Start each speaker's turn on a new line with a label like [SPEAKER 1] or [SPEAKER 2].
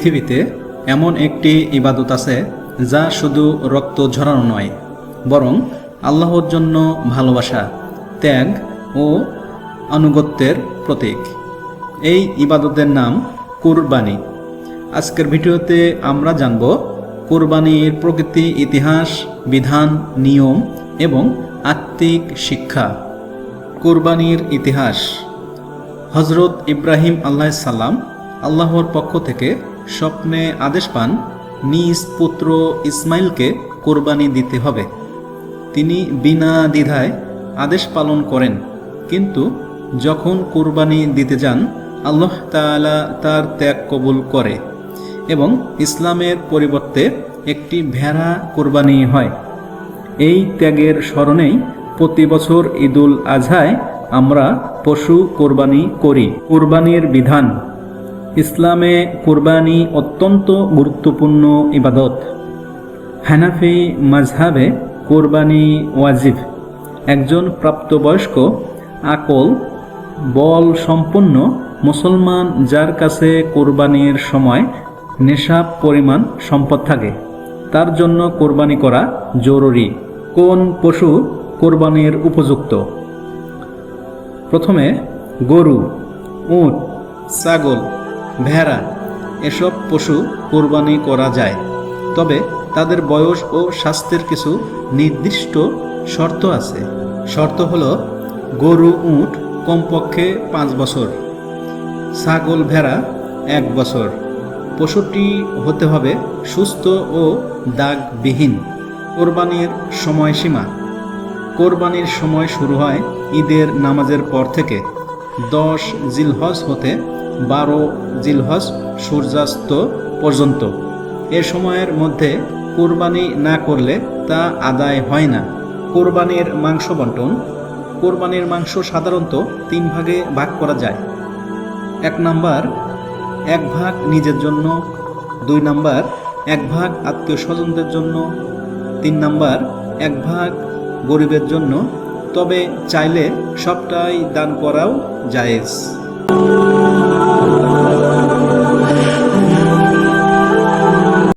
[SPEAKER 1] পৃথিবীতে এমন একটি ইবাদত আছে যা শুধু রক্ত ঝরানো নয়, বরং আল্লাহর জন্য ভালোবাসা, ত্যাগ ও আনুগত্যের প্রতীক। এই ইবাদতের নাম কুরবানি। আজকের ভিডিওতে আমরা জানব কুরবানির প্রকৃতি, ইতিহাস, বিধান, নিয়ম এবং আত্মিক শিক্ষা। কুরবানির ইতিহাস। হযরত ইব্রাহিম আলাইহিস সালাম আল্লাহর পক্ষ থেকে স্বপ্নে আদেশ পান নিজ পুত্র ইসমাইলকে কুরবানি দিতে হবে। তিনি বিনা দ্বিধায় আদেশ পালন করেন, কিন্তু যখন কুরবানি দিতে যান আল্লাহ তাআলা তার ত্যাগ কবুল করে এবং ইসলামের পরিবর্তে একটি ভেড়া কুরবানি হয়। এই ত্যাগের স্মরণেই প্রতি বছর ঈদুল আজহায় আমরা পশু কোরবানি করি। কুরবানির বিধান। ইসলামে কুরবানি অত্যন্ত গুরুত্বপূর্ণ ইবাদত। হানাফি মাযহাবে কুরবানি ওয়াজিব। একজন প্রাপ্তবয়স্ক আকল বল সম্পন্ন মুসলমান যার কাছে কুরবানির সময় নেশাব পরিমাণ সম্পদ থাকে, তার জন্য কুরবানি করা জরুরি। কোন পশু কুরবানির উপযুক্ত? প্রথমে গরু, উট, ছাগল, ভেড়া এসব পশু কুরবানি করা যায়, তবে তাদের বয়স ও স্বাস্থ্যের কিছু নির্দিষ্ট শর্ত আছে। শর্ত হলো গরু উট কমপক্ষে 5 বছর, ছাগল ভেড়া 1 বছর। পশুটি হতে হবে সুস্থ ও দাগবিহীন। কোরবানির সময়সীমা। কোরবানির সময় শুরু হয় ঈদের নামাজের পর থেকে 10 জিলহজ হতে 12 জিলহজ সূর্যাস্ত পর্যন্ত। এ সময়ের মধ্যে কোরবানি না করলে তা আদায় হয় না। কোরবানির মাংস বন্টন। কোরবানির মাংস সাধারণত 3 ভাগে ভাগ করা যায়। 1 নাম্বার 1 ভাগ নিজের জন্য, 2 নাম্বার 1 ভাগ আত্মীয় স্বজনদের জন্য, 3 নাম্বার 1 ভাগ গরিবের জন্য, তবে চাইলে সবটাই দান করাও জায়েজ।